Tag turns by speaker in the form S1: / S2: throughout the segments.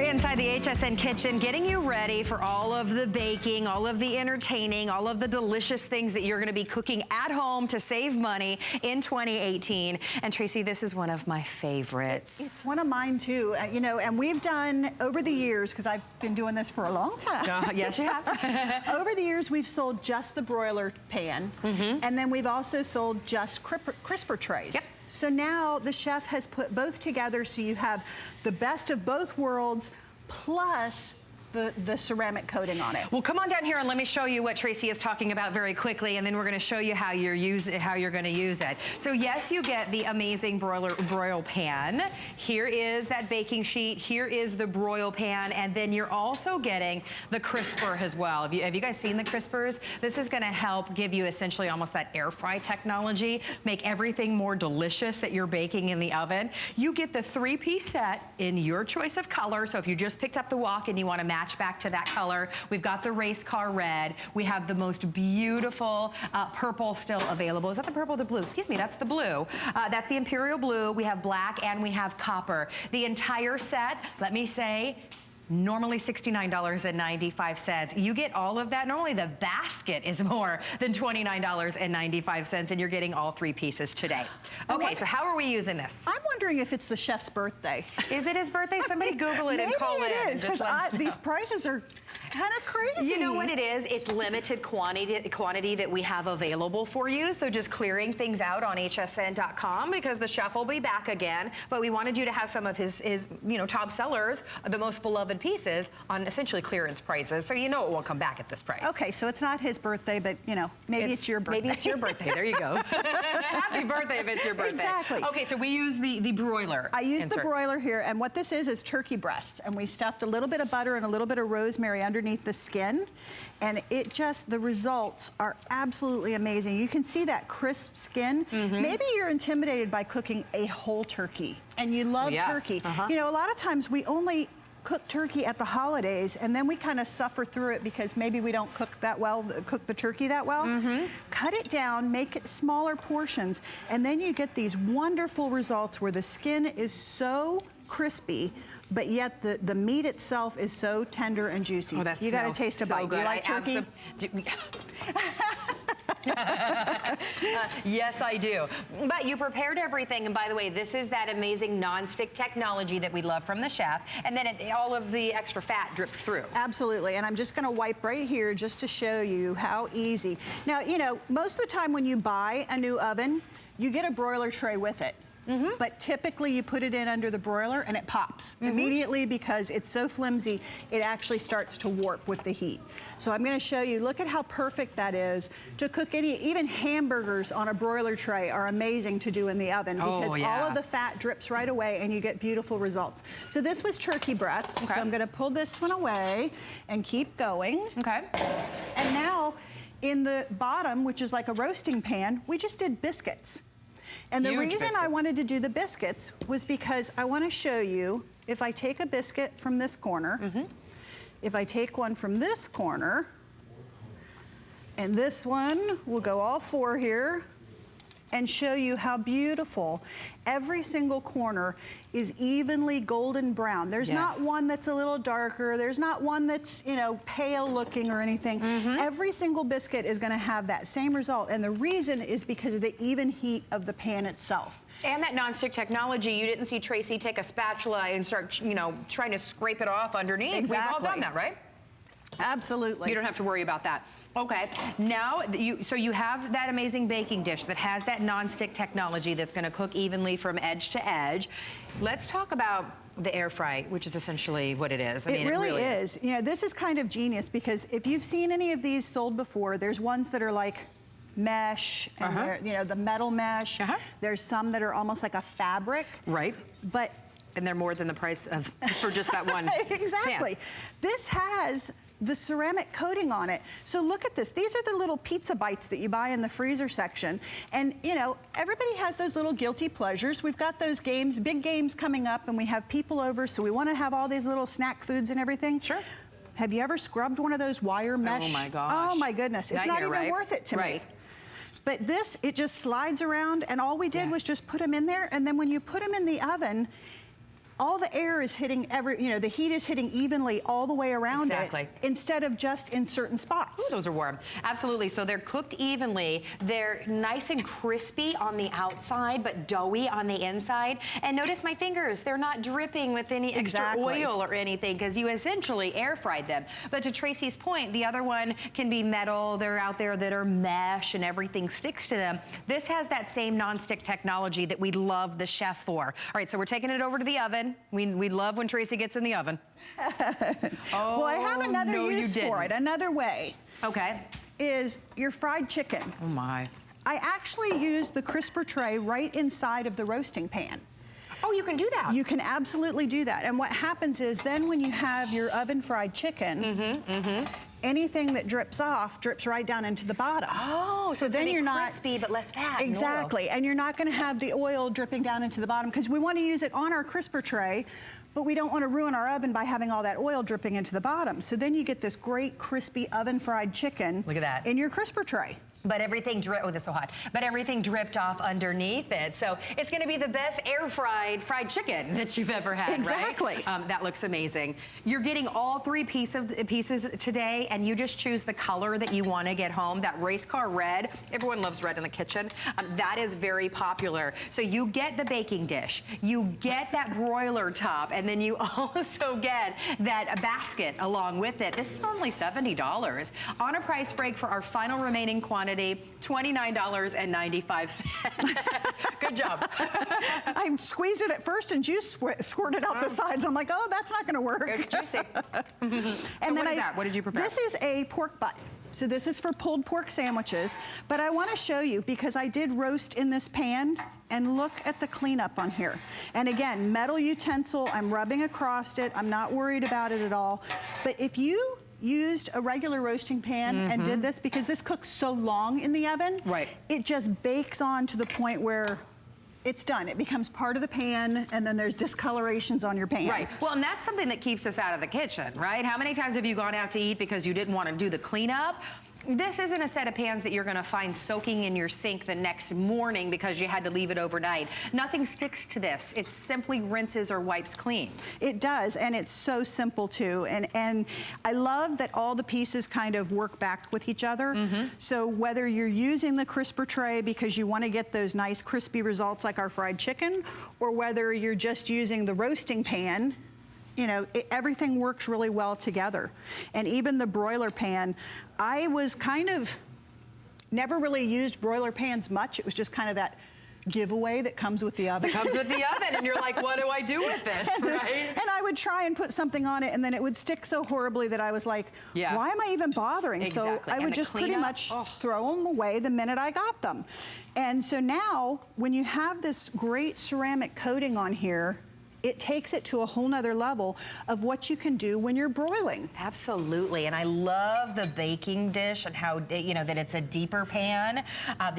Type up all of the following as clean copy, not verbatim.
S1: inside the HSN kitchen, getting you ready for all of the baking, all of the entertaining, all of the delicious things that you're gonna be cooking at home to save money in 2018. And Tracy, this is one of my favorites.
S2: It's one of mine too, you know, and we've done over the years, because I've been doing this for a long time.
S1: Yes, you have.
S2: Over the years, we've sold just the broiler pan, and then we've also sold just crisper trays.
S1: Yep.
S2: So now the chef has put both together so you have the best of both worlds plus the ceramic coating on it.
S1: Well, come on down here and let me show you what Tracy is talking about very quickly, and then we're going to show you how you're going to use it. So yes, you get the amazing broil pan. Here is that baking sheet. Here is the broil pan, and then you're also getting the crisper as well. Have you guys seen the crispers? This is going to help give you essentially almost that air fry technology, make everything more delicious that you're baking in the oven. You get the 3-piece set in your choice of color. So if you just picked up the wok and you want to match back to that color, we've got the race car red. We have the most beautiful purple still available. Is that the purple or the blue? Excuse me, that's the blue. That's the imperial blue. We have black and we have copper. The entire set, let me say, normally $69.95. You get all of that. Normally the basket is more than $29.95, and you're getting all 3 pieces today. Okay, so how are we using this?
S2: I'm wondering if it's the chef's birthday.
S1: Is it his birthday? Somebody Google it and call it in.
S2: Maybe it is, because these prices are kind of crazy.
S1: You know what it is? It's limited quantity that we have available for you. So just clearing things out on hsn.com, because the chef will be back again. But we wanted you to have some of his top sellers, the most beloved pieces, on essentially clearance prices. So you know it won't come back at this price.
S2: Okay, so it's not his birthday, but maybe it's your birthday.
S1: Maybe it's your birthday. There you go. Happy birthday if it's your birthday.
S2: Exactly.
S1: Okay, so we use the broiler.
S2: I use the broiler here, and what this is turkey breast, and we stuffed a little bit of butter and a little bit of rosemary underneath the skin, and the results are absolutely amazing. You can see that crisp skin. Maybe you're intimidated by cooking a whole turkey, and you love turkey. You know, a lot of times we only cook turkey at the holidays, and then we kind of suffer through it because maybe we don't cook the turkey that well. Cut it down, make it smaller portions, and then you get these wonderful results where the skin is so crispy, but yet the meat itself is so tender and juicy.
S1: Oh, that
S2: you got to taste a bite.
S1: Good.
S2: Do you like turkey?
S1: Yes, I do. But you prepared everything, and by the way, this is that amazing nonstick technology that we love from the chef, and then all of the extra fat dripped through.
S2: Absolutely, and I'm just going to wipe right here just to show you how easy. Now, you know, most of the time when you buy a new oven, you get a broiler tray with it. But typically you put it in under the broiler and it pops immediately because it's so flimsy, it actually starts to warp with the heat. So I'm going to show you, look at how perfect that is to cook even hamburgers on a broiler tray are amazing to do in the oven because all of the fat drips right away and you get beautiful results. So this was turkey breast, so I'm going to pull this one away and keep going.
S1: Okay.
S2: And now in the bottom, which is like a roasting pan, we just did biscuits. And the reason I wanted to do the biscuits was because I want to show you, if I take a biscuit from this corner, if I take one from this corner, and this one, we'll go all 4 here, and show you how beautiful every single corner is evenly golden brown. There's not one that's a little darker. There's not one that's, you know, pale looking or anything. Every single biscuit is going to have that same result. And the reason is because of the even heat of the pan itself.
S1: And that nonstick technology, you didn't see Tracy take a spatula and start, you know, trying to scrape it off underneath.
S2: Exactly.
S1: We've all done that, right?
S2: Absolutely.
S1: You don't have to worry about that. Okay, now so you have that amazing baking dish that has that nonstick technology that's going to cook evenly from edge to edge. Let's talk about the air fry, which is essentially what it is. I mean,
S2: it really is. You know, this is kind of genius because if you've seen any of these sold before, there's ones that are like mesh and they're, you know, the metal mesh. There's some that are almost like a fabric.
S1: Right. And they're more than the price of for just that one.
S2: Exactly.
S1: pan.
S2: This has the ceramic coating on it. So look at this. These are the little pizza bites that you buy in the freezer section. And you know, everybody has those little guilty pleasures. We've got those games, big games coming up, and we have people over, so we want to have all these little snack foods and everything.
S1: Sure.
S2: Have you ever scrubbed one of those wire mesh?
S1: Oh my gosh.
S2: Oh my goodness. It's not even worth it to me. But this, it just slides around, and all we did was just put them in there, and then when you put them in the oven, all the air is hitting the heat is hitting evenly all the way around it, instead of just in certain spots.
S1: Ooh, those are warm. Absolutely. So they're cooked evenly. They're nice and crispy on the outside, but doughy on the inside. And notice my fingers. They're not dripping with any extra oil or anything, because you essentially air fried them. But to Tracy's point, the other one can be metal. They're out there that are mesh and everything sticks to them. This has that same non-stick technology that we love the chef for. All right, so we're taking it over to the oven. We love when Tracy gets in the oven.
S2: Well, I have another use for it, another way.
S1: Okay.
S2: Is your fried chicken.
S1: Oh my.
S2: I actually use the crisper tray right inside of the roasting pan.
S1: Oh, you can do that?
S2: You can absolutely do that. And what happens is then when you have your oven fried chicken, anything that drips off drips right down into the bottom.
S1: Oh, so then you're not crispy but less fat.
S2: Exactly, and you're not going to have the oil dripping down into the bottom, because we want to use it on our crisper tray, but we don't want to ruin our oven by having all that oil dripping into the bottom. So then you get this great crispy oven fried chicken.
S1: Look at that.
S2: In your crisper tray.
S1: But everything dripped, oh, that's so hot. But everything dripped off underneath it. So it's gonna be the best air fried chicken that you've ever had,
S2: exactly.
S1: Right? That looks amazing. You're getting all three pieces today, and you just choose the color that you wanna get home. That race car red, everyone loves red in the kitchen. That is very popular. So you get the baking dish, you get that broiler top, and then you also get that basket along with it. This is normally $70. On a price break for our final remaining quantity, $29.95. Good job.
S2: I squeezed it at first and juice squirted out the sides. I'm like, oh, that's not gonna work.
S1: It's juicy. And
S2: then
S1: what is that? What did you prepare?
S2: This is a pork butt. So this is for pulled pork sandwiches, but I wanna show you, because I did roast in this pan, and look at the cleanup on here. And again, metal utensil, I'm rubbing across it, I'm not worried about it at all. But if you used a regular roasting pan and did this, because this cooks so long in the oven, it just bakes on to the point where it's done. It becomes part of the pan, and then there's discolorations on your pan.
S1: Right. Well, and that's something that keeps us out of the kitchen, right? How many times have you gone out to eat because you didn't want to do the cleanup? This isn't a set of pans that you're gonna find soaking in your sink the next morning because you had to leave it overnight. Nothing sticks to this. It simply rinses or wipes clean.
S2: It does, and it's so simple too. And I love that all the pieces kind of work back with each other. So whether you're using the crisper tray because you wanna get those nice crispy results like our fried chicken, or whether you're just using the roasting pan, everything works really well together. And even the broiler pan, I was kind of, never really used broiler pans much. It was just kind of that giveaway that comes with the oven.
S1: It comes with the oven, and you're like, what do I do with this, right?
S2: And I would try and put something on it, and then it would stick so horribly that I was like, why am I even bothering? So I would just pretty much throw them away the minute I got them. And so now, when you have this great ceramic coating on here, it takes it to a whole nother level of what you can do when you're broiling.
S1: Absolutely, and I love the baking dish and how, that it's a deeper pan,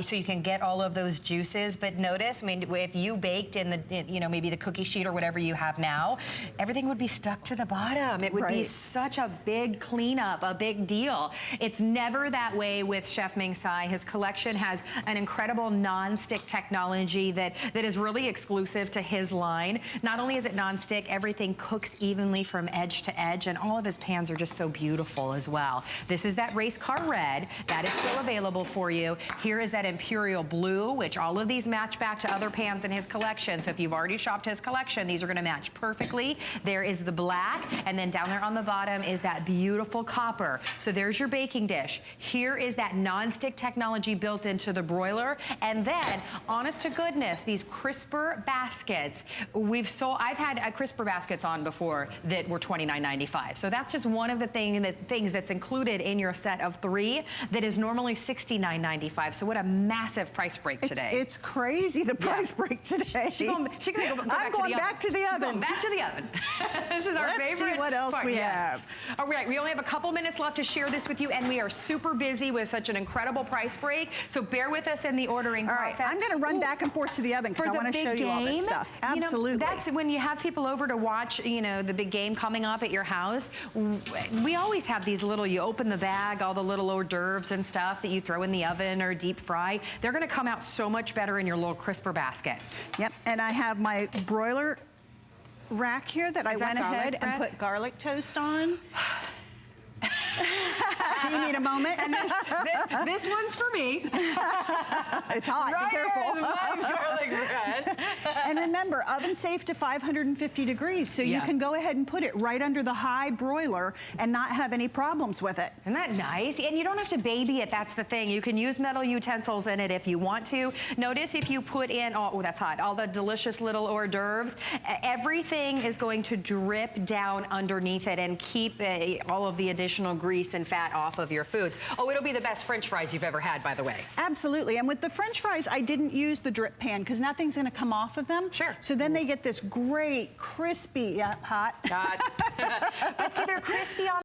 S1: so you can get all of those juices. But notice, I mean, if you baked in the, maybe the cookie sheet or whatever you have now, everything would be stuck to the bottom. It would be such a big cleanup, a big deal. It's never that way with Chef Ming Tsai. His collection has an incredible non-stick technology that is really exclusive to his line. Not only is it non-stick, everything cooks evenly from edge to edge, and all of his pans are just so beautiful as well. This is that race car red. That is still available for you. Here is that imperial blue, which all of these match back to other pans in his collection. So if you've already shopped his collection, these are gonna match perfectly. There is the black, and then down there on the bottom is that beautiful copper. So there's your baking dish. Here is that non-stick technology built into the broiler. And then, honest to goodness, these crisper baskets. I've had crisper baskets on before that were $29.95. So that's just one of the things that's included in your set of 3 that is normally $69.95. So what a massive price break today.
S2: It's crazy, the price break today.
S1: I'm going back to the oven. Going back to the oven. This is our favorite.
S2: Let's see what else we have.
S1: All right, we only have a couple minutes left to share this with you, and we are super busy with such an incredible price break. So bear with us in the ordering process.
S2: All right, I'm going to run back and forth to the oven because I want to show you all this stuff. Absolutely.
S1: That's when you have people over to watch, the big game coming up at your house. We always have these little, you open the bag, all the little hors d'oeuvres and stuff that you throw in the oven or deep fry. They're going to come out so much better in your little crisper basket.
S2: Yep, and I have my broiler rack here that I went ahead and put garlic toast on. You need a moment?
S1: And this one's for me.
S2: It's hot, be careful.
S1: Garlic bread.
S2: And remember, oven safe to 550 degrees, so you can go ahead and put it right under the high broiler and not have any problems with it.
S1: Isn't that nice? And you don't have to baby it, that's the thing. You can use metal utensils in it if you want to. Notice if you put in, oh, that's hot, all the delicious little hors d'oeuvres, everything is going to drip down underneath it and keep all of the additional grease and fat off of your foods. Oh, it'll be the best French fries you've ever had, by the way.
S2: Absolutely, and with the French fries, I didn't use the drip pan because nothing's gonna come off of them.
S1: Sure.
S2: So then they get this great, crispy, hot.
S1: But see, they're crispy on